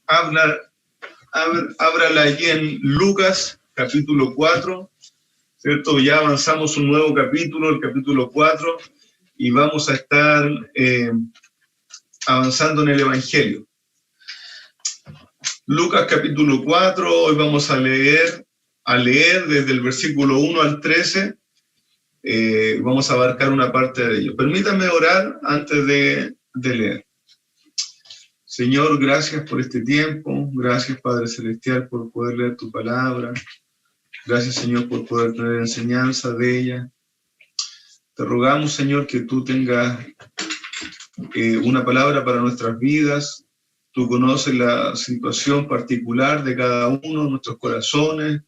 Ábrala allí en Lucas, capítulo 4, ¿cierto? Ya avanzamos un nuevo capítulo, el capítulo 4, y vamos a estar avanzando en el Evangelio. Lucas, capítulo 4, hoy vamos a leer desde el versículo 1 al 13, vamos a abarcar una parte de ello. Permítanme orar antes de leer. Señor, gracias por este tiempo, gracias Padre Celestial por poder leer tu palabra, gracias Señor por poder tener enseñanza de ella. Te rogamos Señor que tú tengas una palabra para nuestras vidas, tú conoces la situación particular de cada uno, nuestros corazones,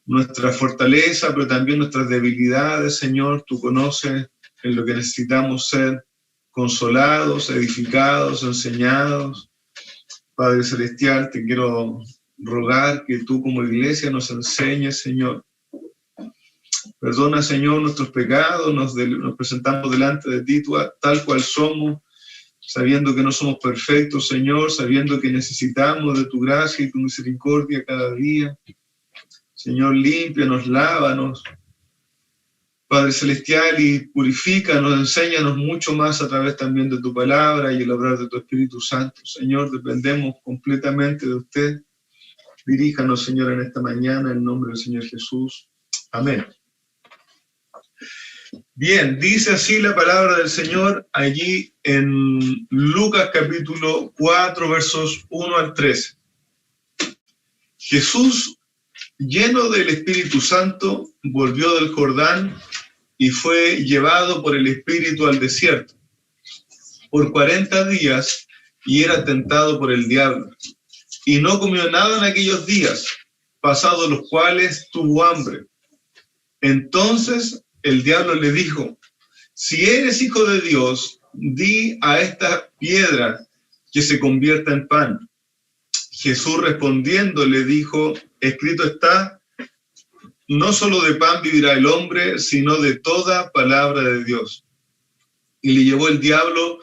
nuestra fortaleza, pero también nuestras debilidades, Señor, tú conoces en lo que necesitamos ser consolados, edificados, enseñados. Padre Celestial, te quiero rogar que tú como iglesia nos enseñes, Señor. Perdona, Señor, nuestros pecados, nos presentamos delante de ti tal cual somos, sabiendo que no somos perfectos, Señor, sabiendo que necesitamos de tu gracia y tu misericordia cada día. Señor, límpianos, lávanos, Padre Celestial, y purifícanos, enséñanos mucho más a través también de tu palabra y el obrar de tu Espíritu Santo. Señor, dependemos completamente de usted. Diríjanos, Señor, en esta mañana, en nombre del Señor Jesús. Amén. Bien, dice así la palabra del Señor allí en Lucas capítulo 4, versos 1 al 13. Jesús, lleno del Espíritu Santo, volvió del Jordán y fue llevado por el Espíritu al desierto por 40 días y era tentado por el diablo. Y no comió nada en aquellos días, pasados los cuales tuvo hambre. Entonces el diablo le dijo: si eres hijo de Dios, di a esta piedra que se convierta en pan. Jesús respondiendo le dijo: escrito está, no solo de pan vivirá el hombre, sino de toda palabra de Dios. Y le llevó el diablo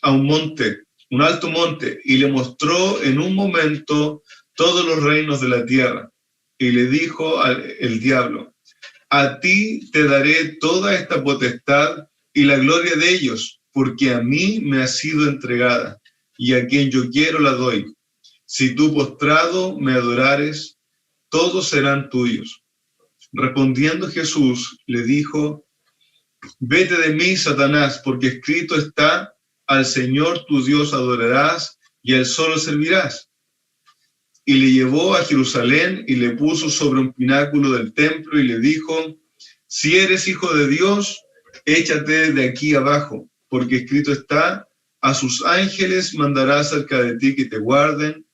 a un monte, un alto monte, y le mostró en un momento todos los reinos de la tierra. Y le dijo el diablo: a ti te daré toda esta potestad y la gloria de ellos, porque a mí me ha sido entregada, y a quien yo quiero la doy. Si tú postrado me adorares, todos serán tuyos. Respondiendo Jesús, le dijo: vete de mí, Satanás, porque escrito está, al Señor tu Dios adorarás y al solo servirás. Y le llevó a Jerusalén y le puso sobre un pináculo del templo y le dijo: si eres hijo de Dios, échate de aquí abajo, porque escrito está, a sus ángeles mandará acerca de ti que te guarden,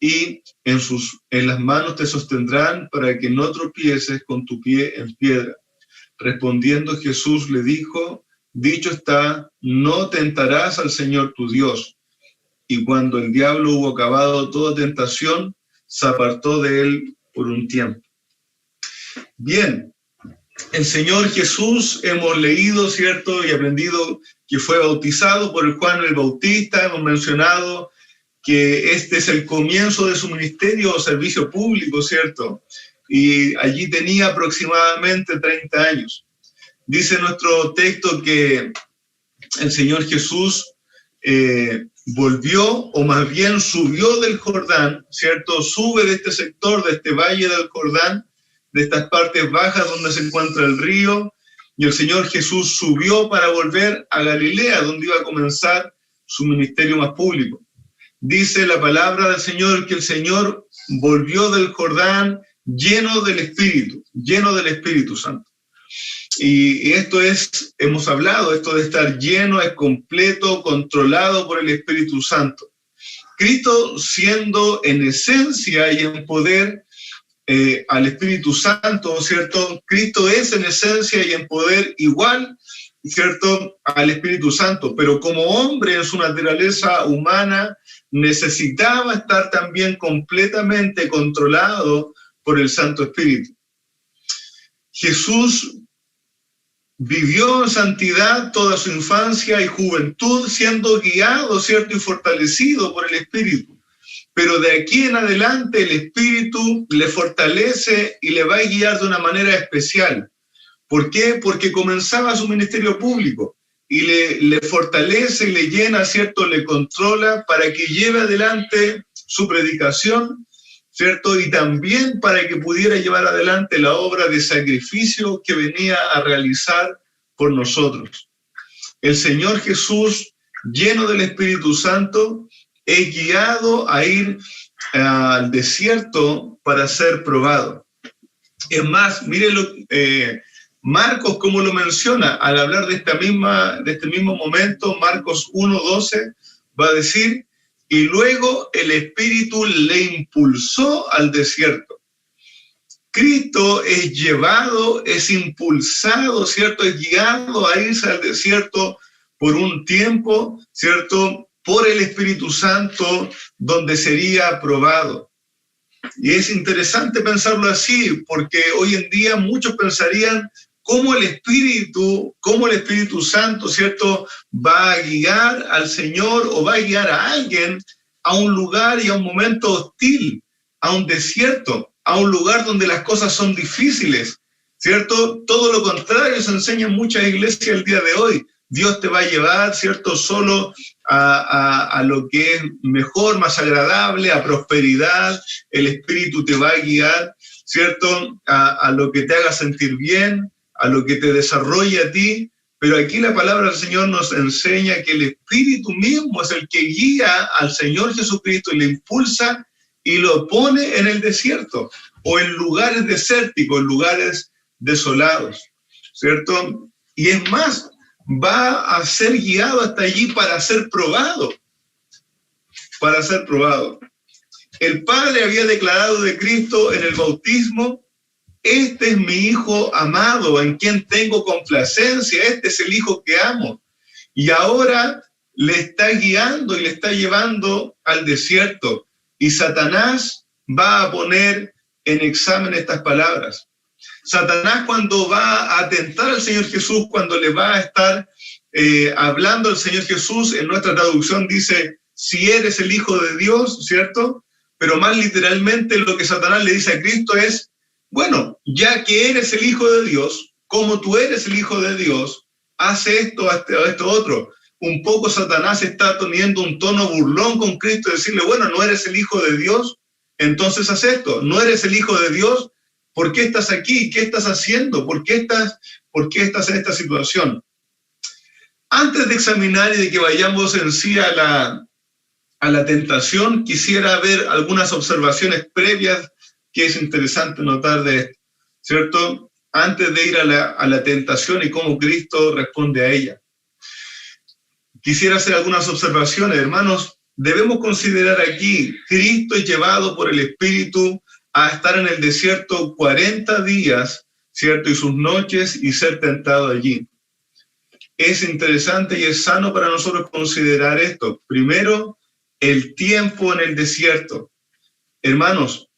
y en las manos te sostendrán para que no tropieces con tu pie en piedra. Respondiendo Jesús le dijo: dicho está, no tentarás al Señor tu Dios. Y cuando el diablo hubo acabado toda tentación, se apartó de él por un tiempo. Bien, el Señor Jesús hemos leído, ¿cierto? Y aprendido que fue bautizado por el Juan el Bautista. Hemos mencionado que este es el comienzo de su ministerio o servicio público, ¿cierto? Y allí tenía aproximadamente 30 años. Dice nuestro texto que el Señor Jesús volvió, o más bien subió del Jordán, ¿cierto? Sube de este sector, de este valle del Jordán, de estas partes bajas donde se encuentra el río, y el Señor Jesús subió para volver a Galilea, donde iba a comenzar su ministerio más público. Dice la palabra del Señor que el Señor volvió del Jordán lleno del Espíritu Santo. Y esto es, hemos hablado, esto de estar lleno es completo, controlado por el Espíritu Santo. Cristo siendo en esencia y en poder al Espíritu Santo, ¿cierto? Cristo es en esencia y en poder igual, ¿cierto?, al Espíritu Santo, pero como hombre en su naturaleza humana necesitaba estar también completamente controlado por el Santo Espíritu. Jesús vivió en santidad toda su infancia y juventud, siendo guiado, ¿cierto?, y fortalecido por el Espíritu. Pero de aquí en adelante el Espíritu le fortalece y le va a guiar de una manera especial. ¿Por qué? Porque comenzaba su ministerio público y le fortalece y le llena, ¿cierto?, le controla para que lleve adelante su predicación, ¿cierto? Y también para que pudiera llevar adelante la obra de sacrificio que venía a realizar por nosotros. El Señor Jesús, lleno del Espíritu Santo, es guiado a ir al desierto para ser probado. Es más, mírenlo, Marcos, como lo menciona, al hablar de este mismo momento, Marcos 1:12, va a decir: y luego el Espíritu le impulsó al desierto. Cristo es llevado, es impulsado, ¿cierto? Es guiado a irse al desierto por un tiempo, ¿cierto?, por el Espíritu Santo, donde sería probado. Y es interesante pensarlo así, porque hoy en día muchos pensarían cómo el Espíritu Santo, ¿cierto?, va a guiar al Señor o va a guiar a alguien a un lugar y a un momento hostil, a un desierto, a un lugar donde las cosas son difíciles, ¿cierto? Todo lo contrario se enseña en muchas iglesias el día de hoy. Dios te va a llevar, ¿cierto?, solo a lo que es mejor, más agradable, a prosperidad. El Espíritu te va a guiar, ¿cierto?, a lo que te haga sentir bien, a lo que te desarrolle a ti. Pero aquí la palabra del Señor nos enseña que el Espíritu mismo es el que guía al Señor Jesucristo y le impulsa y lo pone en el desierto o en lugares desérticos, en lugares desolados, ¿cierto? Y es más, va a ser guiado hasta allí para ser probado, para ser probado. El Padre había declarado de Cristo en el bautismo: este es mi Hijo amado, en quien tengo complacencia, este es el Hijo que amo. Y ahora le está guiando y le está llevando al desierto. Y Satanás va a poner en examen estas palabras. Satanás, cuando va a tentar al Señor Jesús, cuando le va a estar hablando al Señor Jesús, en nuestra traducción dice: si eres el Hijo de Dios, ¿cierto? Pero más literalmente lo que Satanás le dice a Cristo es: bueno, ya que eres el Hijo de Dios, como tú eres el Hijo de Dios, hace esto, esto otro. Un poco Satanás está teniendo un tono burlón con Cristo, decirle: bueno, no eres el Hijo de Dios, entonces haz esto. No eres el Hijo de Dios, ¿por qué estás aquí? ¿Qué estás haciendo? ¿Por qué estás en esta situación? Antes de examinar y de que vayamos en sí a la tentación, quisiera ver algunas observaciones previas que es interesante notar de esto, ¿cierto? Antes de ir a la tentación y cómo Cristo responde a ella. Quisiera hacer algunas observaciones, hermanos. Debemos considerar aquí: Cristo es llevado por el Espíritu a estar en el desierto 40 días, ¿cierto?, y sus noches, y ser tentado allí. Es interesante y es sano para nosotros considerar esto. Primero, el tiempo en el desierto. Hermanos,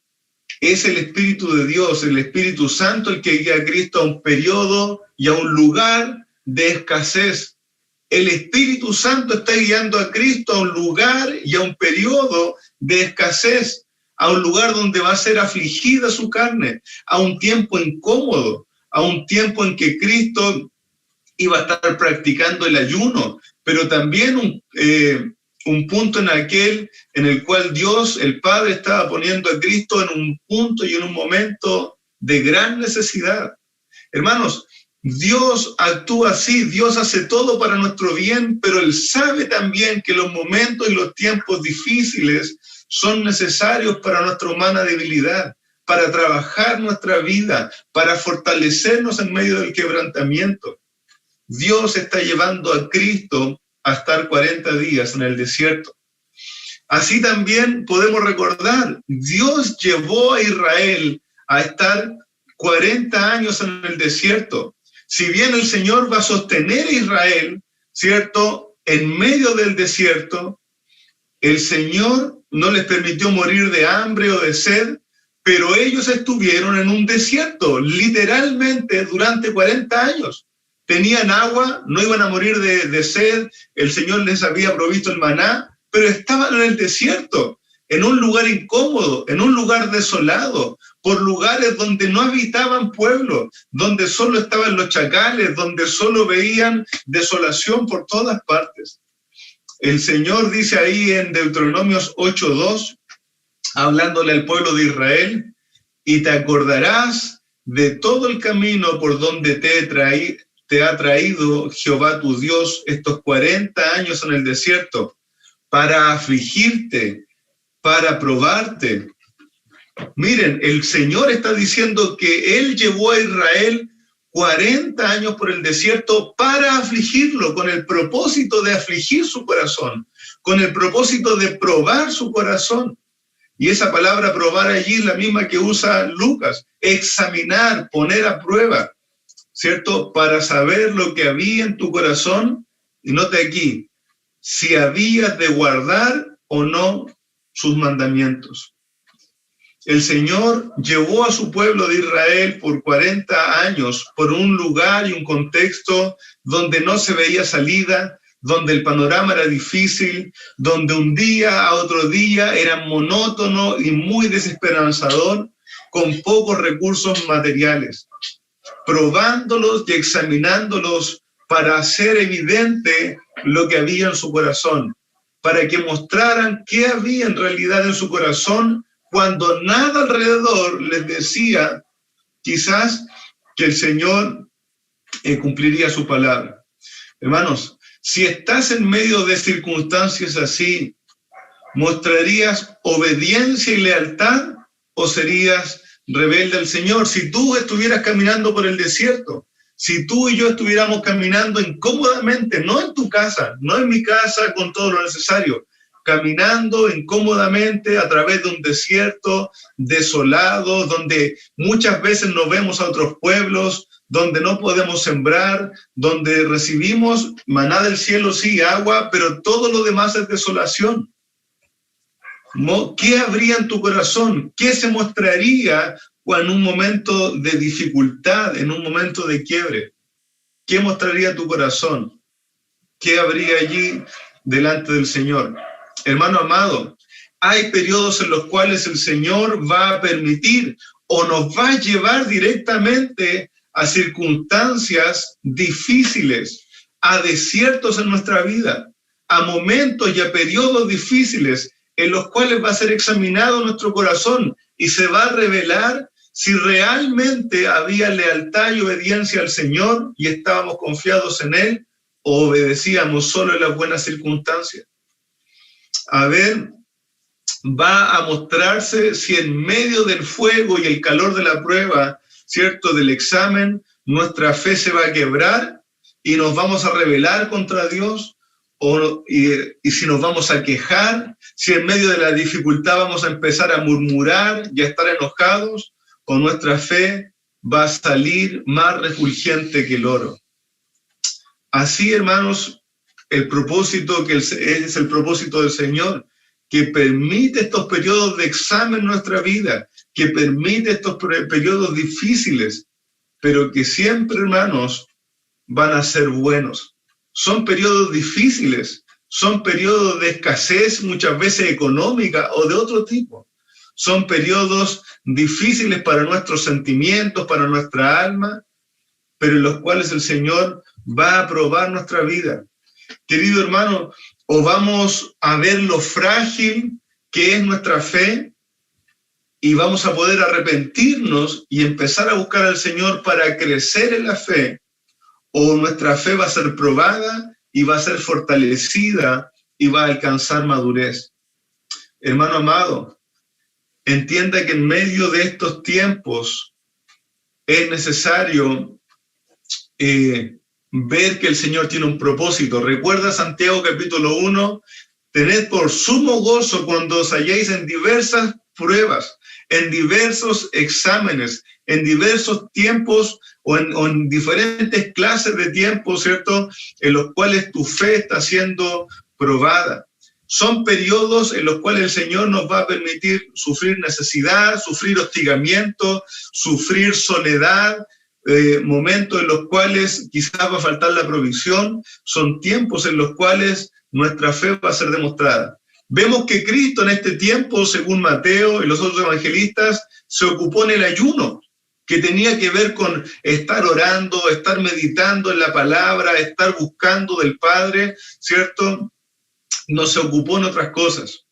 es el Espíritu de Dios, el Espíritu Santo, el que guía a Cristo a un periodo y a un lugar de escasez. El Espíritu Santo está guiando a Cristo a un lugar y a un periodo de escasez, a un lugar donde va a ser afligida su carne, a un tiempo incómodo, a un tiempo en que Cristo iba a estar practicando el ayuno, pero también un punto en el cual Dios, el Padre, estaba poniendo a Cristo en un punto y en un momento de gran necesidad. Hermanos, Dios actúa así, Dios hace todo para nuestro bien, pero Él sabe también que los momentos y los tiempos difíciles son necesarios para nuestra humana debilidad, para trabajar nuestra vida, para fortalecernos en medio del quebrantamiento. Dios está llevando a Cristo a estar 40 días en el desierto. Así también podemos recordar, Dios llevó a Israel a estar 40 años en el desierto. Si bien el Señor va a sostener a Israel, ¿cierto?, en medio del desierto, el Señor no les permitió morir de hambre o de sed, pero ellos estuvieron en un desierto, literalmente, durante 40 años. tenían agua, no iban a morir de sed, el Señor les había provisto el maná, pero estaban en el desierto, en un lugar incómodo, en un lugar desolado, por lugares donde no habitaban pueblos, donde solo estaban los chacales, donde solo veían desolación por todas partes. El Señor dice ahí en Deuteronomios 8:2, hablándole al pueblo de Israel, y te acordarás de todo el camino por donde te ha traído Jehová tu Dios estos 40 años en el desierto, para afligirte, para probarte. Miren, el Señor está diciendo que Él llevó a Israel 40 años por el desierto para afligirlo, con el propósito de afligir su corazón, con el propósito de probar su corazón. Y esa palabra probar allí es la misma que usa Lucas, examinar, poner a prueba, ¿cierto? Para saber lo que había en tu corazón, y note aquí, si habías de guardar o no sus mandamientos. El Señor llevó a su pueblo de Israel por 40 años por un lugar y un contexto donde no se veía salida, donde el panorama era difícil, donde un día a otro día era monótono y muy desesperanzador, con pocos recursos materiales, probándolos y examinándolos para hacer evidente lo que había en su corazón, para que mostraran qué había en realidad en su corazón, cuando nada alrededor les decía quizás que el Señor cumpliría su palabra. Hermanos, si estás en medio de circunstancias así, ¿mostrarías obediencia y lealtad o serías rebelde al Señor? Si tú estuvieras caminando por el desierto, si tú y yo estuviéramos caminando incómodamente, no en tu casa, no en mi casa con todo lo necesario, caminando incómodamente a través de un desierto desolado, donde muchas veces no vemos a otros pueblos, donde no podemos sembrar, donde recibimos maná del cielo, sí, agua, pero todo lo demás es desolación. ¿Qué habría en tu corazón? ¿Qué se mostraría en un momento de dificultad, en un momento de quiebre? ¿Qué mostraría tu corazón? ¿Qué habría allí delante del Señor? Hermano amado, hay periodos en los cuales el Señor va a permitir o nos va a llevar directamente a circunstancias difíciles, a desiertos en nuestra vida, a momentos y a periodos difíciles en los cuales va a ser examinado nuestro corazón y se va a revelar si realmente había lealtad y obediencia al Señor y estábamos confiados en Él o obedecíamos solo en las buenas circunstancias. A ver, va a mostrarse si en medio del fuego y el calor de la prueba, ¿cierto?, del examen, nuestra fe se va a quebrar y nos vamos a rebelar contra Dios, y si nos vamos a quejar, si en medio de la dificultad vamos a empezar a murmurar y a estar enojados, o nuestra fe va a salir más refulgente que el oro. Así, hermanos, el propósito es el propósito del Señor, que permite estos periodos de examen en nuestra vida, que permite estos periodos difíciles, pero que siempre, hermanos, van a ser buenos. Son periodos difíciles, son periodos de escasez, muchas veces económica o de otro tipo. Son periodos difíciles para nuestros sentimientos, para nuestra alma, pero en los cuales el Señor va a probar nuestra vida. Querido hermano, o vamos a ver lo frágil que es nuestra fe y vamos a poder arrepentirnos y empezar a buscar al Señor para crecer en la fe, o nuestra fe va a ser probada y va a ser fortalecida y va a alcanzar madurez. Hermano amado, entienda que en medio de estos tiempos es necesario ver que el Señor tiene un propósito. Recuerda Santiago capítulo 1, tened por sumo gozo cuando os halléis en diversas pruebas, en diversos exámenes, en diversos tiempos o en diferentes clases de tiempos, ¿cierto?, en los cuales tu fe está siendo probada. Son periodos en los cuales el Señor nos va a permitir sufrir necesidad, sufrir hostigamiento, sufrir soledad, momentos en los cuales quizás va a faltar la provisión, son tiempos en los cuales nuestra fe va a ser demostrada. Vemos que Cristo en este tiempo, según Mateo y los otros evangelistas, se ocupó en el ayuno, que tenía que ver con estar orando, estar meditando en la palabra, estar buscando del Padre, ¿cierto? No se ocupó en otras cosas.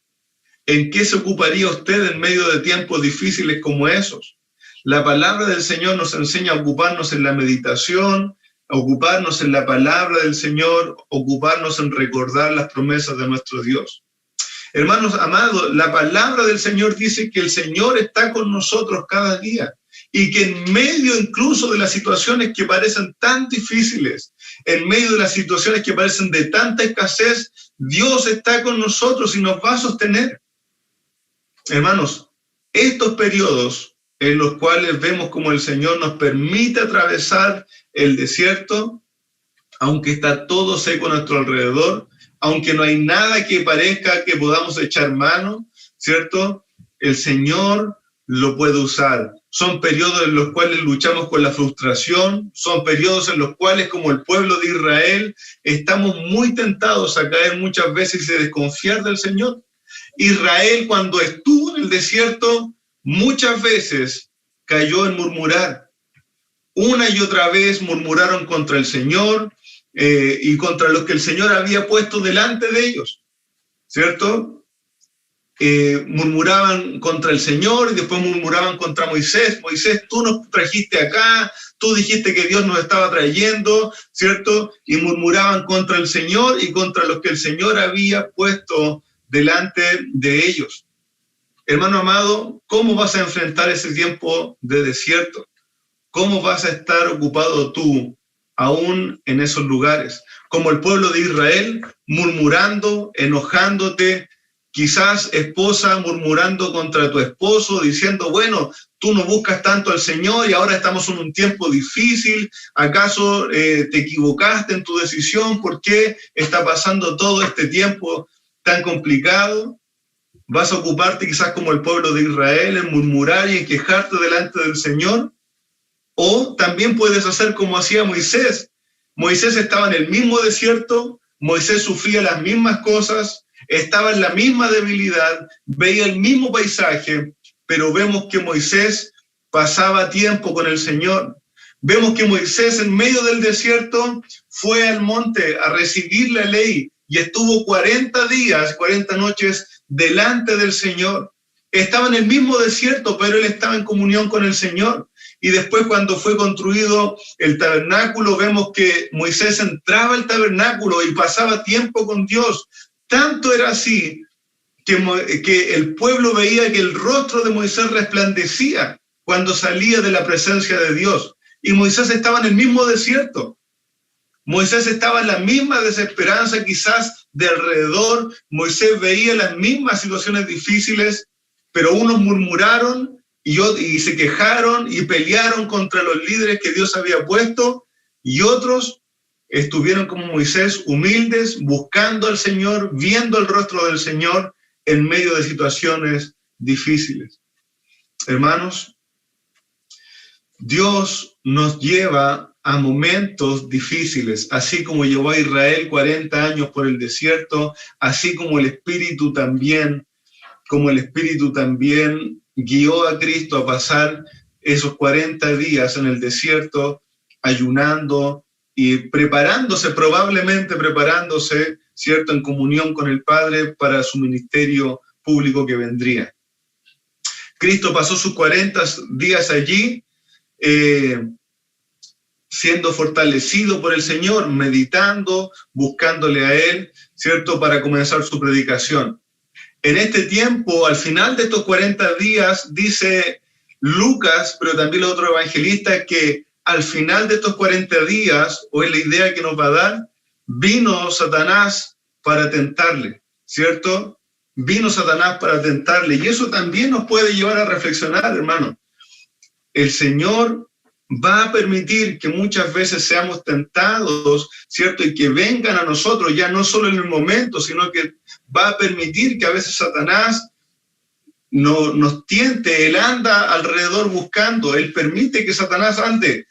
¿En qué se ocuparía usted en medio de tiempos difíciles como esos? La palabra del Señor nos enseña a ocuparnos en la meditación, a ocuparnos en la palabra del Señor, ocuparnos en recordar las promesas de nuestro Dios. Hermanos amados, la palabra del Señor dice que el Señor está con nosotros cada día y que en medio incluso de las situaciones que parecen tan difíciles, en medio de las situaciones que parecen de tanta escasez, Dios está con nosotros y nos va a sostener. Hermanos, estos periodos en los cuales vemos como el Señor nos permite atravesar el desierto, aunque está todo seco a nuestro alrededor, aunque no hay nada que parezca que podamos echar mano, ¿cierto? El Señor lo puede usar. Son periodos en los cuales luchamos con la frustración, son periodos en los cuales, como el pueblo de Israel, estamos muy tentados a caer muchas veces y a desconfiar del Señor. Israel, cuando estuvo en el desierto, muchas veces cayó en murmurar. Una y otra vez murmuraron contra el Señor, y contra los que el Señor había puesto delante de ellos, ¿cierto? Murmuraban contra el Señor y después murmuraban contra Moisés. Moisés, tú nos trajiste acá, tú dijiste que Dios nos estaba trayendo, ¿cierto? Y murmuraban contra el Señor y contra los que el Señor había puesto delante de ellos. Hermano amado, ¿cómo vas a enfrentar ese tiempo de desierto? ¿Cómo vas a estar ocupado tú aún en esos lugares? Como el pueblo de Israel, murmurando, enojándote, quizás esposa murmurando contra tu esposo, diciendo, bueno, tú no buscas tanto al Señor y ahora estamos en un tiempo difícil, ¿acaso te equivocaste en tu decisión? ¿Por qué está pasando todo este tiempo tan complicado? ¿Vas a ocuparte quizás como el pueblo de Israel en murmurar y en quejarte delante del Señor? O también puedes hacer como hacía Moisés. Moisés estaba en el mismo desierto, Moisés sufría las mismas cosas, estaba en la misma debilidad, veía el mismo paisaje, pero vemos que Moisés pasaba tiempo con el Señor. Vemos que Moisés en medio del desierto fue al monte a recibir la ley y estuvo 40 días, 40 noches delante del Señor. Estaba en el mismo desierto, pero él estaba en comunión con el Señor. Y después, cuando fue construido el tabernáculo, vemos que Moisés entraba al tabernáculo y pasaba tiempo con Dios. Tanto era así que el pueblo veía que el rostro de Moisés resplandecía cuando salía de la presencia de Dios. Y Moisés estaba en el mismo desierto. Moisés estaba en la misma desesperanza, quizás de alrededor. Moisés veía las mismas situaciones difíciles, pero unos murmuraron y se quejaron y pelearon contra los líderes que Dios había puesto, y otros estuvieron como Moisés, humildes, buscando al Señor, viendo el rostro del Señor en medio de situaciones difíciles. Hermanos, Dios nos lleva a momentos difíciles, así como llevó a Israel 40 años por el desierto, así como el Espíritu también guió a Cristo a pasar esos 40 días en el desierto, ayunando y probablemente preparándose, ¿cierto?, en comunión con el Padre para su ministerio público que vendría. Cristo pasó sus 40 días allí, siendo fortalecido por el Señor, meditando, buscándole a Él, ¿cierto?, para comenzar su predicación. En este tiempo, al final de estos 40 días, dice Lucas, pero también los otros evangelistas, que al final de estos 40 días, o es la idea que nos va a dar, vino Satanás para tentarle, ¿cierto? Vino Satanás para tentarle, y eso también nos puede llevar a reflexionar, hermano. El Señor va a permitir que muchas veces seamos tentados, ¿cierto? Y que vengan a nosotros, ya no solo en el momento, sino que va a permitir que a veces Satanás nos tiente. Él anda alrededor buscando, él permite que Satanás ande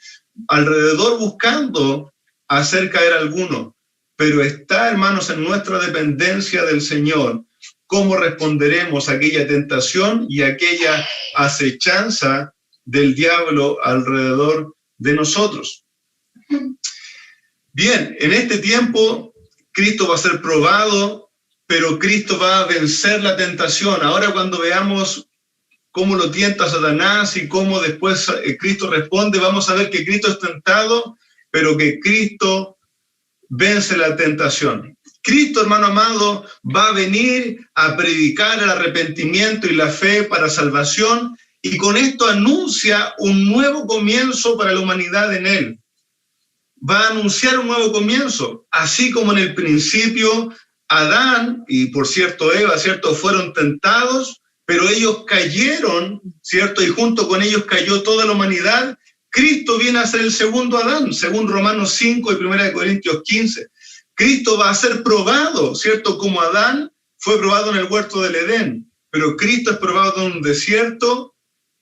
alrededor buscando hacer caer a alguno, pero está, hermanos, en nuestra dependencia del Señor, cómo responderemos a aquella tentación y a aquella acechanza del diablo alrededor de nosotros. Bien, en este tiempo Cristo va a ser probado, pero Cristo va a vencer la tentación. Ahora cuando veamos cómo lo tienta Satanás y cómo después Cristo responde, vamos a ver que Cristo es tentado, pero que Cristo vence la tentación. Cristo, hermano amado, va a venir a predicar el arrepentimiento y la fe para salvación, y con esto anuncia un nuevo comienzo para la humanidad en él. Va a anunciar un nuevo comienzo, así como en el principio Adán y por cierto Eva, ¿cierto?, fueron tentados, pero ellos cayeron, ¿cierto?, y junto con ellos cayó toda la humanidad. Cristo viene a ser el segundo Adán, según Romanos 5 y 1 Corintios 15. Cristo va a ser probado, ¿cierto?, como Adán fue probado en el huerto del Edén, pero Cristo es probado en un desierto,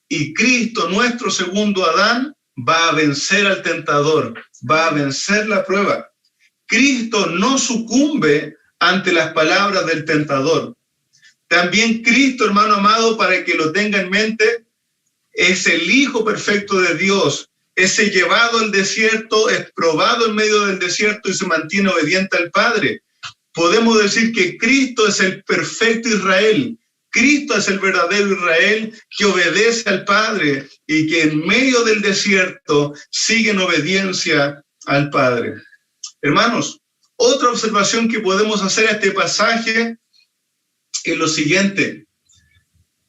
y Cristo, nuestro segundo Adán, va a vencer al tentador, va a vencer la prueba. Cristo no sucumbe ante las palabras del tentador. También Cristo, hermano amado, para que lo tenga en mente, es el Hijo perfecto de Dios, ese llevado al desierto, es probado en medio del desierto y se mantiene obediente al Padre. Podemos decir que Cristo es el perfecto Israel. Cristo es el verdadero Israel que obedece al Padre y que en medio del desierto sigue en obediencia al Padre. Hermanos, otra observación que podemos hacer a este pasaje es lo siguiente.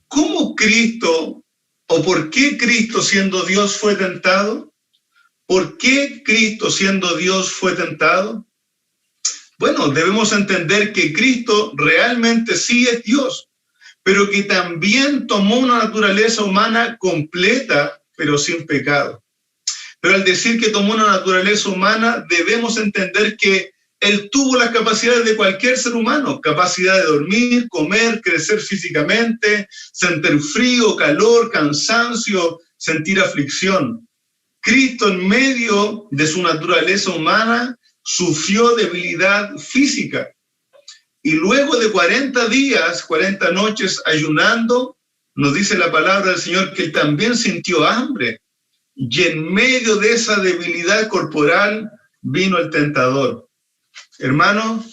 ¿Cómo Cristo o por qué Cristo siendo Dios fue tentado? ¿Por qué Cristo siendo Dios fue tentado? Bueno, debemos entender que Cristo realmente sí es Dios, pero que también tomó una naturaleza humana completa, pero sin pecado. Pero al decir que tomó una naturaleza humana, debemos entender que Él tuvo las capacidades de cualquier ser humano, capacidad de dormir, comer, crecer físicamente, sentir frío, calor, cansancio, sentir aflicción. Cristo, en medio de su naturaleza humana, sufrió debilidad física. Y luego de 40 días, 40 noches ayunando, nos dice la palabra del Señor que Él también sintió hambre. Y en medio de esa debilidad corporal vino el tentador. Hermano,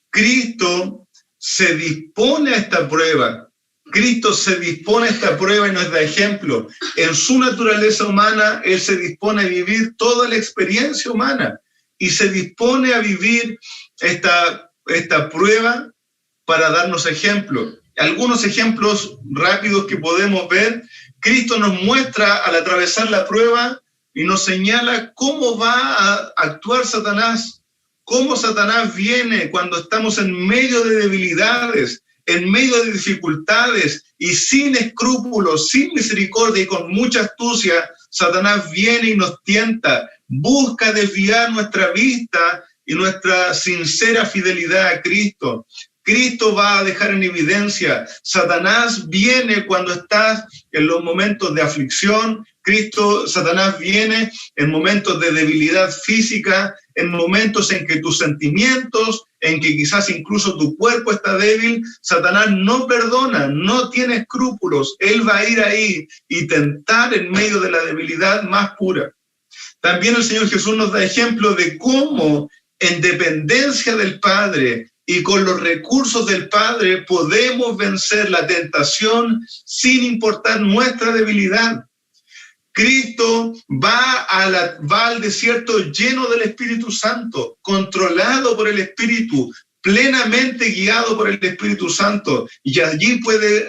Cristo se dispone a esta prueba. Cristo se dispone a esta prueba y nos da ejemplo. En su naturaleza humana, Él se dispone a vivir toda la experiencia humana y se dispone a vivir esta prueba para darnos ejemplo. Algunos ejemplos rápidos que podemos ver. Cristo nos muestra al atravesar la prueba y nos señala cómo va a actuar Satanás, cómo Satanás viene cuando estamos en medio de debilidades, en medio de dificultades y sin escrúpulos, sin misericordia y con mucha astucia. Satanás viene y nos tienta, busca desviar nuestra vista y nuestra sincera fidelidad a Cristo. Cristo va a dejar en evidencia. Satanás viene cuando estás en los momentos de aflicción. Satanás viene en momentos de debilidad física, en momentos en que tus sentimientos, en que quizás incluso tu cuerpo está débil. Satanás no perdona, no tiene escrúpulos. Él va a ir ahí y tentar en medio de la debilidad más pura. También el Señor Jesús nos da ejemplo de cómo en dependencia del Padre y con los recursos del Padre podemos vencer la tentación sin importar nuestra debilidad. Cristo va al desierto lleno del Espíritu Santo, controlado por el Espíritu, plenamente guiado por el Espíritu Santo, y allí puede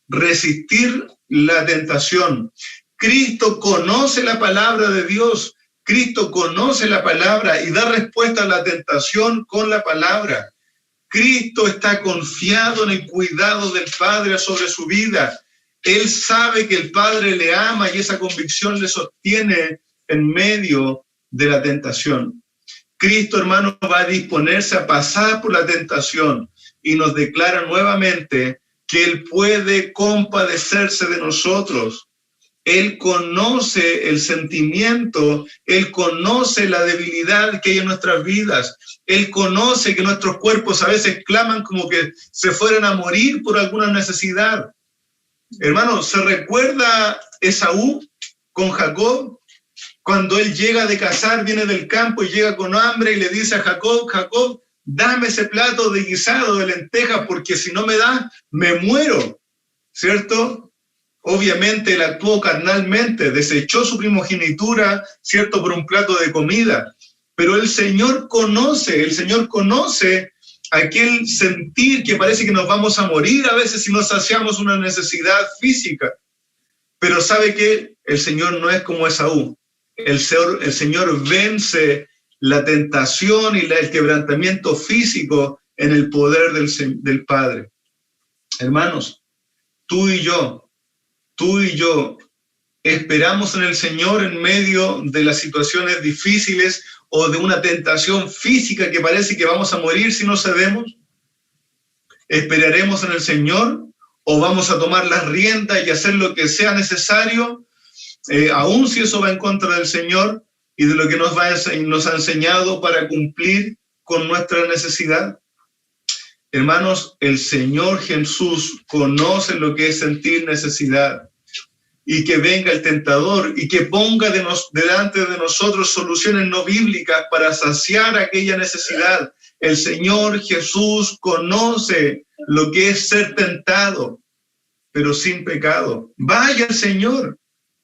resistir la tentación. Cristo conoce la palabra de Dios. Cristo conoce la palabra y da respuesta a la tentación con la palabra. Cristo está confiado en el cuidado del Padre sobre su vida. Él sabe que el Padre le ama y esa convicción le sostiene en medio de la tentación. Cristo, hermano, va a disponerse a pasar por la tentación y nos declara nuevamente que Él puede compadecerse de nosotros. Él conoce el sentimiento, Él conoce la debilidad que hay en nuestras vidas. Él conoce que nuestros cuerpos a veces claman como que se fueran a morir por alguna necesidad. Hermano, ¿se recuerda Esaú con Jacob? Cuando él llega de cazar, viene del campo y llega con hambre y le dice a Jacob, Jacob, dame ese plato de guisado de lentejas porque si no me das, me muero, ¿cierto? Obviamente él actuó carnalmente, desechó su primogenitura, ¿cierto?, por un plato de comida. Pero el Señor conoce aquel sentir que parece que nos vamos a morir a veces si no saciamos una necesidad física. Pero ¿sabe qué? El Señor no es como Esaú. El Señor vence la tentación y el quebrantamiento físico en el poder del Padre. Hermanos, tú y yo esperamos en el Señor en medio de las situaciones difíciles o de una tentación física que parece que vamos a morir si no cedemos. ¿Esperaremos en el Señor o vamos a tomar las riendas y hacer lo que sea necesario, aun si eso va en contra del Señor y de lo que nos ha enseñado para cumplir con nuestra necesidad? Hermanos, el Señor Jesús conoce lo que es sentir necesidad, y que venga el tentador y que ponga delante de nosotros soluciones no bíblicas para saciar aquella necesidad. El Señor Jesús conoce lo que es ser tentado, pero sin pecado. Vaya al Señor,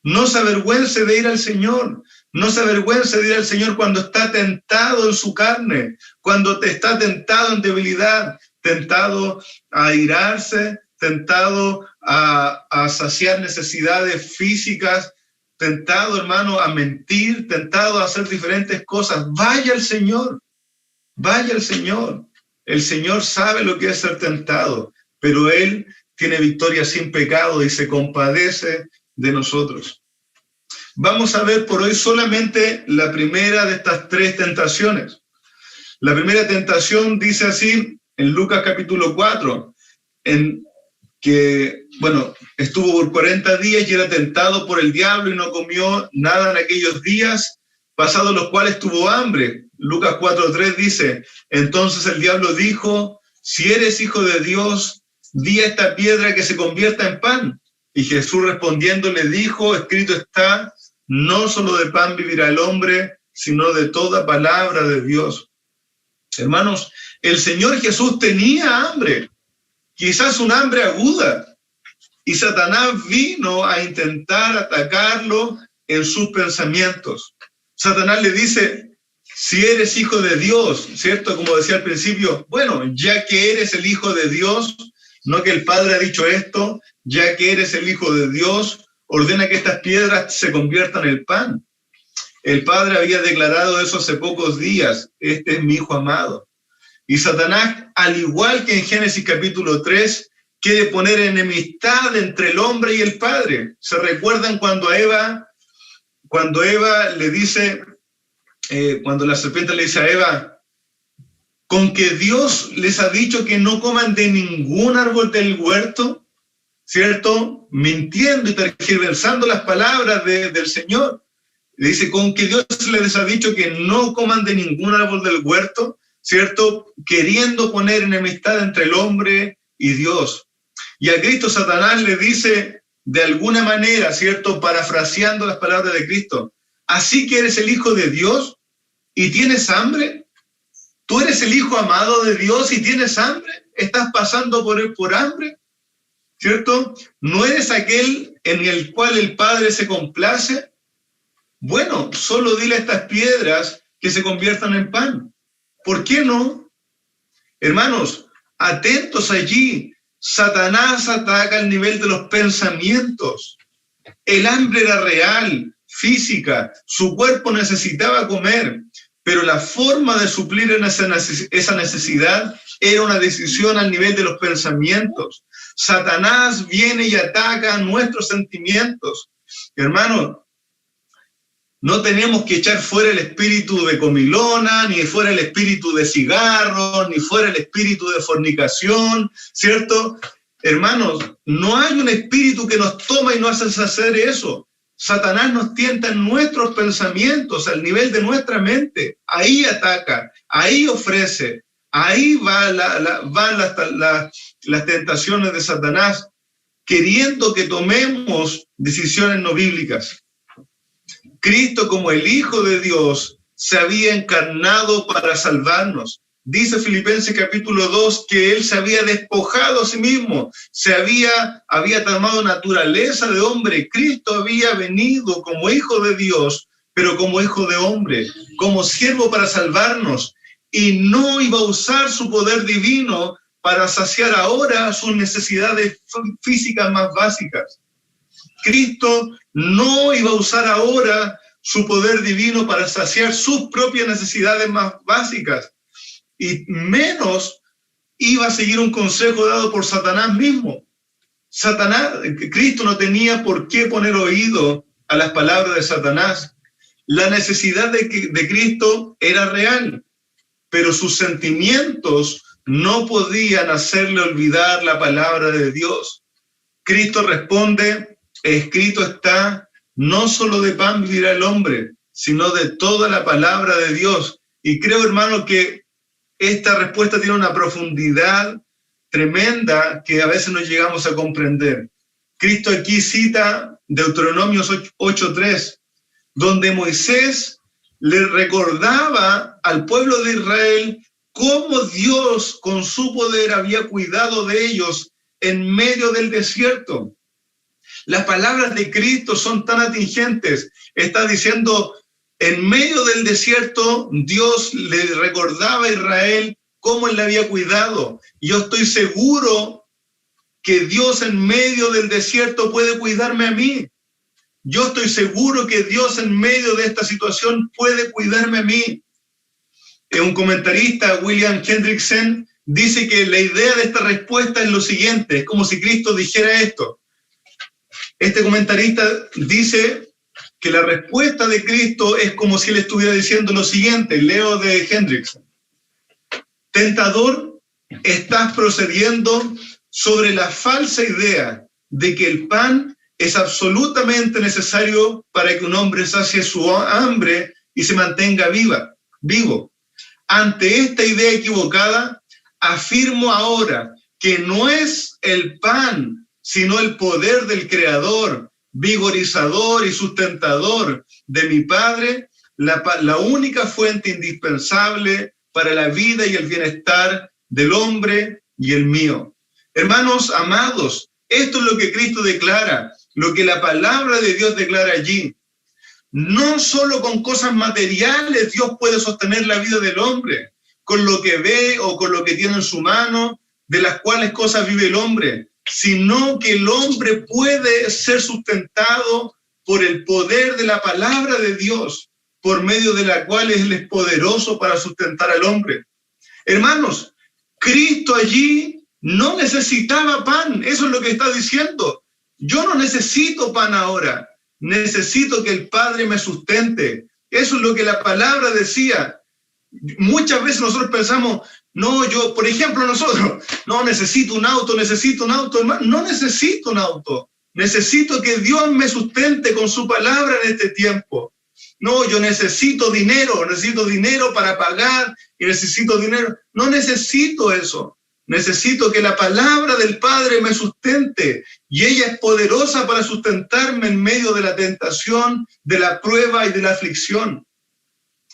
no se avergüence de ir al Señor, no se avergüence de ir al Señor cuando está tentado en su carne, cuando te está tentado en debilidad, tentado a airarse, tentado a saciar necesidades físicas, tentado, hermano, a mentir, tentado a hacer diferentes cosas. Vaya al Señor, vaya al Señor. El Señor sabe lo que es ser tentado, pero Él tiene victoria sin pecado y se compadece de nosotros. Vamos a ver por hoy solamente la primera de estas tres tentaciones. La primera tentación dice así en Lucas capítulo 4, que, bueno, estuvo por 40 días y era tentado por el diablo y no comió nada en aquellos días, pasados los cuales tuvo hambre. Lucas 4:3 dice, entonces el diablo dijo, si eres hijo de Dios, di a esta piedra que se convierta en pan. Y Jesús respondiendo le dijo, escrito está, no solo de pan vivirá el hombre, sino de toda palabra de Dios. Hermanos, el Señor Jesús tenía hambre, quizás un hambre aguda, y Satanás vino a intentar atacarlo en sus pensamientos. Satanás le dice, si eres hijo de Dios, ¿cierto? Como decía al principio, bueno, ya que eres el hijo de Dios, no que el Padre ha dicho esto, ya que eres el hijo de Dios, ordena que estas piedras se conviertan en pan. El Padre había declarado eso hace pocos días, este es mi hijo amado. Y Satanás, al igual que en Génesis capítulo 3, quiere poner enemistad entre el hombre y el Padre. ¿Se recuerdan cuando Eva le dice, cuando la serpiente le dice a Eva, con que Dios les ha dicho que no coman de ningún árbol del huerto, ¿cierto? Mintiendo y tergiversando las palabras del Señor. Le dice, con que Dios les ha dicho que no coman de ningún árbol del huerto, ¿cierto? Queriendo poner enemistad entre el hombre y Dios. Y a Cristo Satanás le dice de alguna manera, ¿cierto? Parafraseando las palabras de Cristo, así que eres el hijo de Dios y tienes hambre. ¿Tú eres el hijo amado de Dios y tienes hambre? ¿Estás pasando por hambre? ¿Cierto? ¿No eres aquel en el cual el Padre se complace? Bueno, solo dile a estas piedras que se conviertan en pan. ¿Por qué no? Hermanos, atentos allí. Satanás ataca al nivel de los pensamientos. El hambre era real, física. Su cuerpo necesitaba comer, pero la forma de suplir esa necesidad era una decisión al nivel de los pensamientos. Satanás viene y ataca nuestros sentimientos. Hermanos, no tenemos que echar fuera el espíritu de comilona, ni fuera el espíritu de cigarro, ni fuera el espíritu de fornicación, ¿cierto? Hermanos, no hay un espíritu que nos toma y nos hace hacer eso. Satanás nos tienta en nuestros pensamientos, al nivel de nuestra mente. Ahí ataca, ahí ofrece, ahí van las tentaciones de Satanás, queriendo que tomemos decisiones no bíblicas. Cristo, como el Hijo de Dios, se había encarnado para salvarnos. Dice Filipenses capítulo 2 que Él se había despojado a sí mismo, había tomado naturaleza de hombre. Cristo había venido como Hijo de Dios, pero como Hijo de hombre, como siervo para salvarnos, y no iba a usar su poder divino para saciar ahora sus necesidades físicas más básicas. Cristo no iba a usar ahora su poder divino para saciar sus propias necesidades más básicas, y menos iba a seguir un consejo dado por Satanás mismo. Cristo no tenía por qué poner oído a las palabras de Satanás. La necesidad de Cristo era real, pero sus sentimientos no podían hacerle olvidar la palabra de Dios. Cristo responde: escrito está, no solo de pan vivirá el hombre, sino de toda la palabra de Dios. Y creo, hermano, que esta respuesta tiene una profundidad tremenda que a veces no llegamos a comprender. Cristo aquí cita Deuteronomio 8:3, donde Moisés le recordaba al pueblo de Israel cómo Dios con su poder había cuidado de ellos en medio del desierto. Las palabras de Cristo son tan atingentes. Está diciendo: en medio del desierto, Dios le recordaba a Israel cómo Él le había cuidado. Yo estoy seguro que Dios en medio del desierto puede cuidarme a mí. Yo estoy seguro que Dios en medio de esta situación puede cuidarme a mí. Un comentarista, William Hendrickson, dice que la idea de esta respuesta es lo siguiente: es como si Cristo dijera esto. Este comentarista dice que la respuesta de Cristo es como si Él estuviera diciendo lo siguiente, leo de Hendrickson: tentador, estás procediendo sobre la falsa idea de que el pan es absolutamente necesario para que un hombre sacie su hambre y se mantenga vivo. Ante esta idea equivocada, afirmo ahora que no es el pan, sino el poder del Creador, vigorizador y sustentador de mi Padre, la única fuente indispensable para la vida y el bienestar del hombre y el mío. Hermanos amados, esto es lo que Cristo declara, lo que la palabra de Dios declara allí. No solo con cosas materiales Dios puede sostener la vida del hombre, con lo que ve o con lo que tiene en su mano, de las cuales cosas vive el hombre, sino que el hombre puede ser sustentado por el poder de la palabra de Dios, por medio de la cual Él es poderoso para sustentar al hombre. Hermanos, Cristo allí no necesitaba pan, eso es lo que está diciendo. Yo no necesito pan ahora, necesito que el Padre me sustente. Eso es lo que la palabra decía. Muchas veces nosotros pensamos, no, yo, por ejemplo, nosotros, no, necesito un auto, hermano. No necesito un auto. Necesito que Dios me sustente con su palabra en este tiempo. No, yo necesito dinero para pagar y necesito dinero. No necesito eso. Necesito que la palabra del Padre me sustente, y ella es poderosa para sustentarme en medio de la tentación, de la prueba y de la aflicción.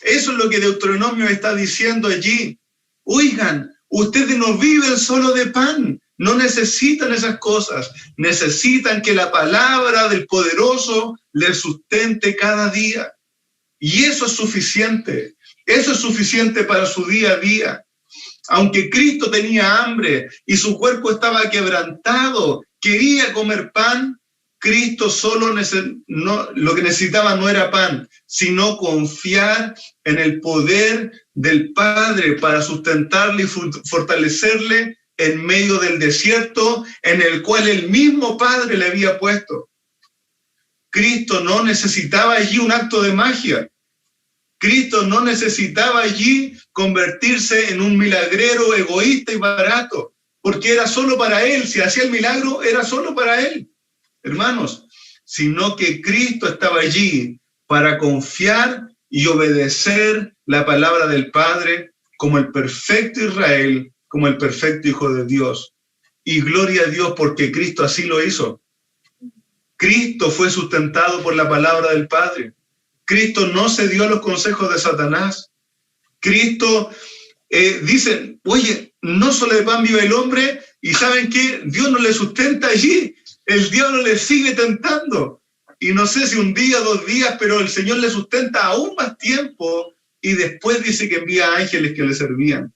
Eso es lo que Deuteronomio está diciendo allí. Oigan, ustedes no viven solo de pan, no necesitan esas cosas, necesitan que la palabra del poderoso les sustente cada día. Y eso es suficiente para su día a día. Aunque Cristo tenía hambre y su cuerpo estaba quebrantado, quería comer pan, Cristo lo que necesitaba no era pan, sino confiar en el poder del Padre para sustentarle y fortalecerle en medio del desierto en el cual el mismo Padre le había puesto. Cristo no necesitaba allí un acto de magia. Cristo no necesitaba allí convertirse en un milagrero egoísta y barato, porque era solo para Él. Si hacía el milagro, era solo para Él. Hermanos, sino que Cristo estaba allí para confiar y obedecer la palabra del Padre como el perfecto Israel, como el perfecto Hijo de Dios. Y gloria a Dios porque Cristo así lo hizo. Cristo fue sustentado por la palabra del Padre. Cristo no cedió a los consejos de Satanás. Cristo dice, oye, no solo de pan vive el hombre, y ¿saben qué? Dios no le sustenta allí. El diablo le sigue tentando. Y no sé si un día, 2 días, pero el Señor le sustenta aún más tiempo y después dice que envía ángeles que le servían.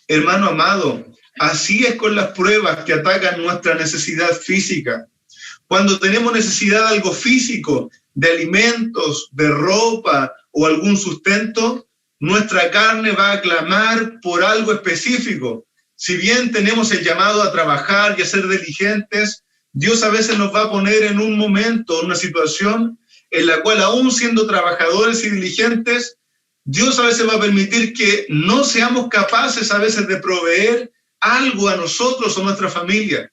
Hermano amado, así es con las pruebas que atacan nuestra necesidad física. Cuando tenemos necesidad de algo físico, de alimentos, de ropa o algún sustento, nuestra carne va a clamar por algo específico. Si bien tenemos el llamado a trabajar y a ser diligentes, Dios a veces nos va a poner en un momento, en una situación en la cual, aún siendo trabajadores y diligentes, Dios a veces va a permitir que no seamos capaces a veces de proveer algo a nosotros o nuestra familia,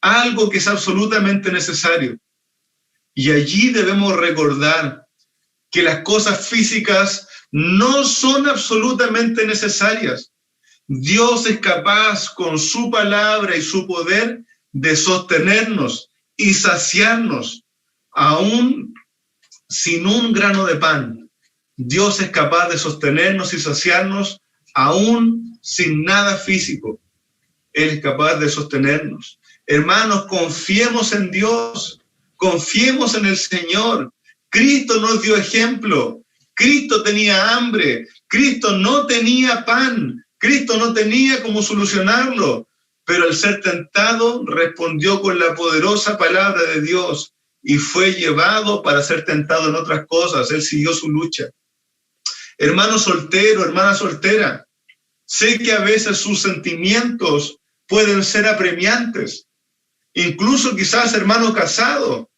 algo que es absolutamente necesario. Y allí debemos recordar que las cosas físicas no son absolutamente necesarias. Dios es capaz con su palabra y su poder de sostenernos y saciarnos, aún sin un grano de pan. Dios es capaz de sostenernos y saciarnos aún sin nada físico. Él es capaz de sostenernos. Hermanos, confiemos en Dios, confiemos en el Señor. Cristo nos dio ejemplo. Cristo tenía hambre, Cristo no tenía pan, Cristo no tenía cómo solucionarlo, pero al ser tentado respondió con la poderosa palabra de Dios y fue llevado para ser tentado en otras cosas. Él siguió su lucha. Hermano soltero, hermana soltera, sé que a veces sus sentimientos pueden ser apremiantes. Incluso quizás hermano casado,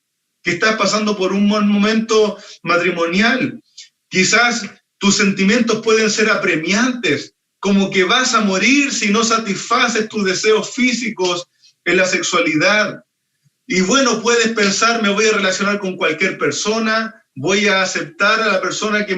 que estás pasando por un buen momento matrimonial. Quizás tus sentimientos pueden ser apremiantes, como que vas a morir si no satisfaces tus deseos físicos en la sexualidad. Y bueno, puedes pensar, me voy a relacionar con cualquier persona, voy a aceptar a la persona que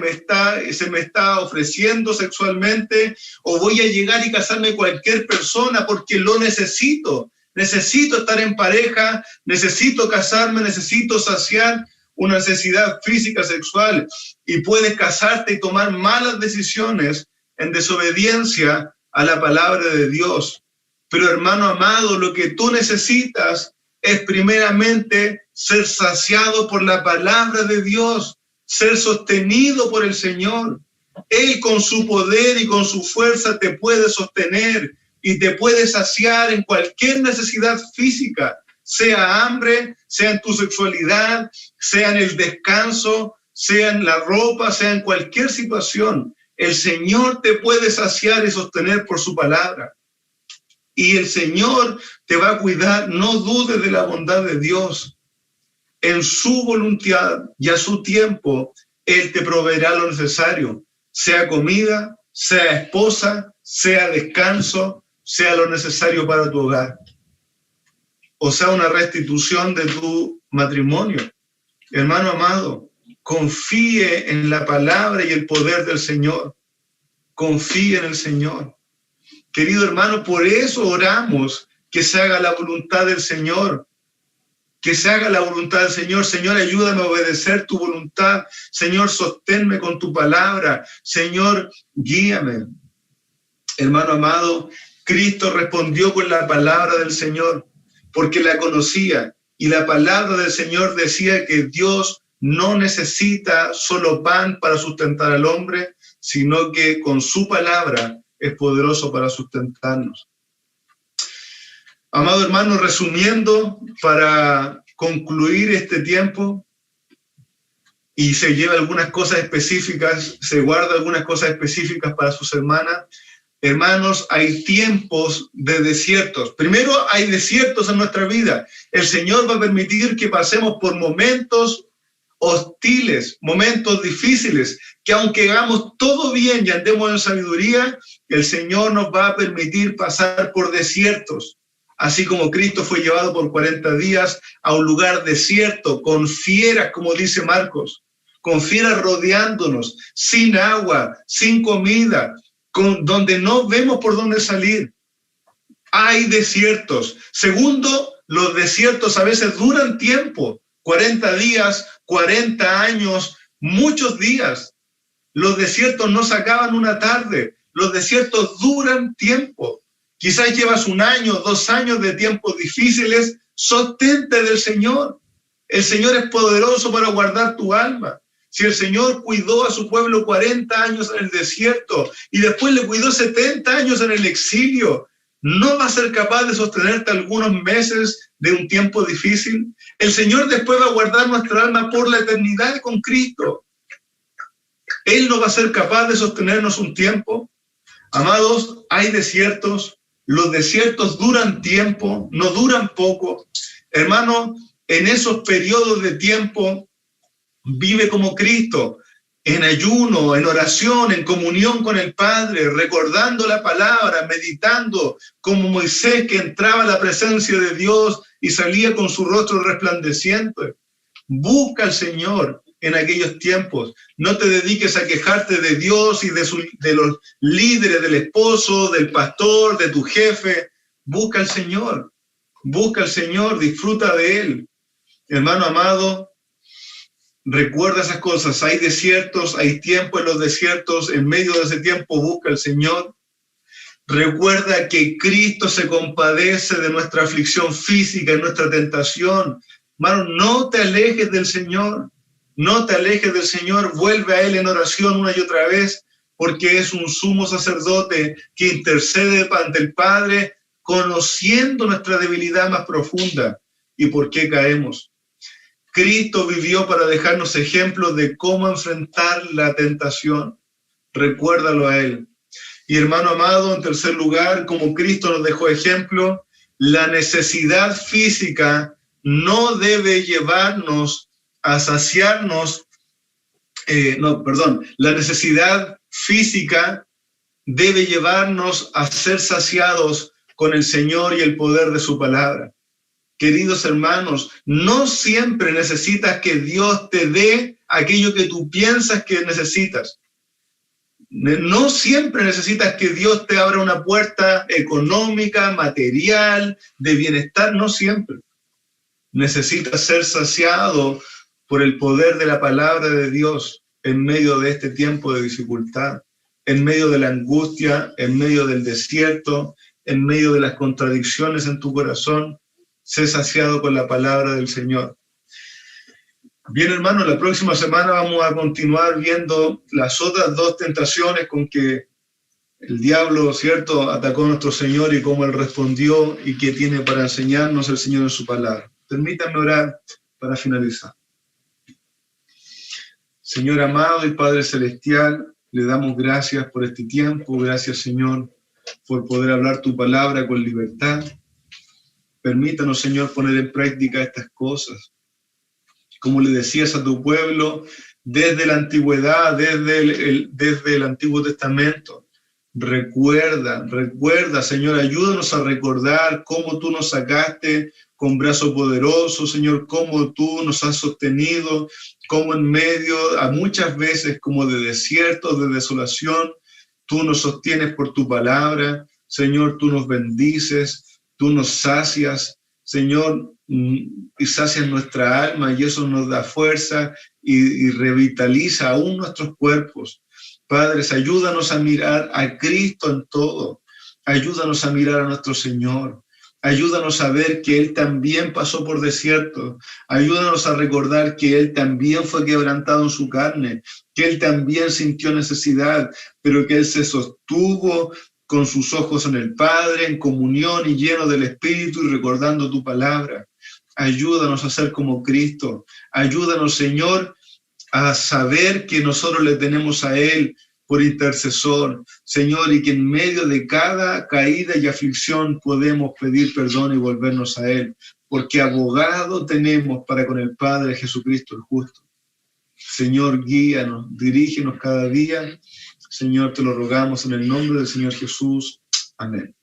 se me está ofreciendo sexualmente, o voy a llegar y casarme con cualquier persona porque lo necesito. Necesito estar en pareja, necesito casarme, necesito saciar una necesidad física sexual, y puedes casarte y tomar malas decisiones en desobediencia a la palabra de Dios. Pero hermano amado, lo que tú necesitas es primeramente ser saciado por la palabra de Dios, ser sostenido por el Señor. Él con su poder y con su fuerza te puede sostener y te puede saciar en cualquier necesidad física, sea hambre, sea en tu sexualidad, sea en el descanso, sea en la ropa, sea en cualquier situación. El Señor te puede saciar y sostener por su palabra. Y el Señor te va a cuidar. No dudes de la bondad de Dios. En su voluntad y a su tiempo, Él te proveerá lo necesario, sea comida, sea esposa, sea descanso, sea lo necesario para tu hogar, o sea una restitución de tu matrimonio. Hermano amado, confíe en la palabra y el poder del Señor. Confíe en el Señor. Querido hermano, por eso oramos que se haga la voluntad del Señor. Que se haga la voluntad del Señor. Señor, ayúdame a obedecer tu voluntad. Señor, sosténme con tu palabra. Señor, guíame. Hermano amado, Cristo respondió con la palabra del Señor, porque la conocía. Y la palabra del Señor decía que Dios no necesita solo pan para sustentar al hombre, sino que con su palabra es poderoso para sustentarnos. Amado hermano, resumiendo, para concluir este tiempo, y se lleva algunas cosas específicas, se guarda algunas cosas específicas para sus hermanas. Hermanos, hay tiempos de desiertos. Primero, hay desiertos en nuestra vida. El Señor va a permitir que pasemos por momentos hostiles, momentos difíciles, que aunque hagamos todo bien y andemos en sabiduría, el Señor nos va a permitir pasar por desiertos. así como Cristo fue llevado por 40 días a un lugar desierto, con fieras, como dice Marcos, con fieras rodeándonos, sin agua, sin comida, donde no vemos por dónde salir. Hay desiertos. Segundo, los desiertos a veces duran tiempo, 40 días, 40 años, muchos días. Los desiertos no se acaban una tarde, los desiertos duran tiempo. Quizás llevas 1 año, 2 años de tiempos difíciles, sostente del Señor. El Señor es poderoso para guardar tu alma. Si el Señor cuidó a su pueblo 40 años en el desierto y después le cuidó 70 años en el exilio, ¿no va a ser capaz de sostenerte algunos meses de un tiempo difícil? El Señor después va a guardar nuestra alma por la eternidad con Cristo. ¿Él no va a ser capaz de sostenernos un tiempo? Amados, hay desiertos. Los desiertos duran tiempo, no duran poco. Hermano, en esos periodos de tiempo, vive como Cristo, en ayuno, en oración, en comunión con el Padre, recordando la palabra, meditando, como Moisés que entraba a la presencia de Dios y salía con su rostro resplandeciente. Busca al Señor en aquellos tiempos. No te dediques a quejarte de Dios y de los líderes, del esposo, del pastor, de tu jefe. Busca al Señor. Busca al Señor, disfruta de Él. Hermano amado, recuerda esas cosas. Hay desiertos, hay tiempo en los desiertos. En medio de ese tiempo busca al Señor. Recuerda que Cristo se compadece de nuestra aflicción física y nuestra tentación. Hermano, no te alejes del Señor. No te alejes del Señor. Vuelve a Él en oración una y otra vez, porque es un sumo sacerdote que intercede ante el Padre, conociendo nuestra debilidad más profunda y por qué caemos. Cristo vivió para dejarnos ejemplos de cómo enfrentar la tentación. Recuérdalo a Él. Y hermano amado, en tercer lugar, como Cristo nos dejó ejemplo, la necesidad física no debe llevarnos a saciarnos, la necesidad física debe llevarnos a ser saciados con el Señor y el poder de su palabra. Queridos hermanos, no siempre necesitas que Dios te dé aquello que tú piensas que necesitas. No siempre necesitas que Dios te abra una puerta económica, material, de bienestar, no siempre. Necesitas ser saciado por el poder de la palabra de Dios en medio de este tiempo de dificultad, en medio de la angustia, en medio del desierto, en medio de las contradicciones en tu corazón. Sé saciado con la palabra del Señor. Bien, hermano, la próxima semana vamos a continuar viendo las otras 2 tentaciones con que el diablo, ¿cierto?, atacó a nuestro Señor y cómo Él respondió y qué tiene para enseñarnos el Señor en su palabra. Permítanme orar para finalizar. Señor amado y Padre Celestial, le damos gracias por este tiempo. Gracias, Señor, por poder hablar tu palabra con libertad. Permítanos, Señor, poner en práctica estas cosas. Como le decías a tu pueblo, desde la antigüedad, desde el Antiguo Testamento, recuerda, Señor, ayúdanos a recordar cómo tú nos sacaste con brazo poderoso, Señor, cómo tú nos has sostenido, cómo en medio, a muchas veces como de desierto, de desolación, tú nos sostienes por tu palabra. Señor, tú nos bendices, tú nos sacias, Señor, y sacias nuestra alma, y eso nos da fuerza y revitaliza aún nuestros cuerpos. Padres, ayúdanos a mirar a Cristo en todo. Ayúdanos a mirar a nuestro Señor. Ayúdanos a ver que Él también pasó por desierto. Ayúdanos a recordar que Él también fue quebrantado en su carne, que Él también sintió necesidad, pero que Él se sostuvo con sus ojos en el Padre, en comunión y lleno del Espíritu y recordando tu palabra. Ayúdanos a ser como Cristo. Ayúdanos, Señor, a saber que nosotros le tenemos a Él por intercesor, Señor, y que en medio de cada caída y aflicción podemos pedir perdón y volvernos a Él, porque abogado tenemos para con el Padre Jesucristo el justo. Señor, guíanos, dirígenos cada día. Señor, te lo rogamos en el nombre del Señor Jesús. Amén.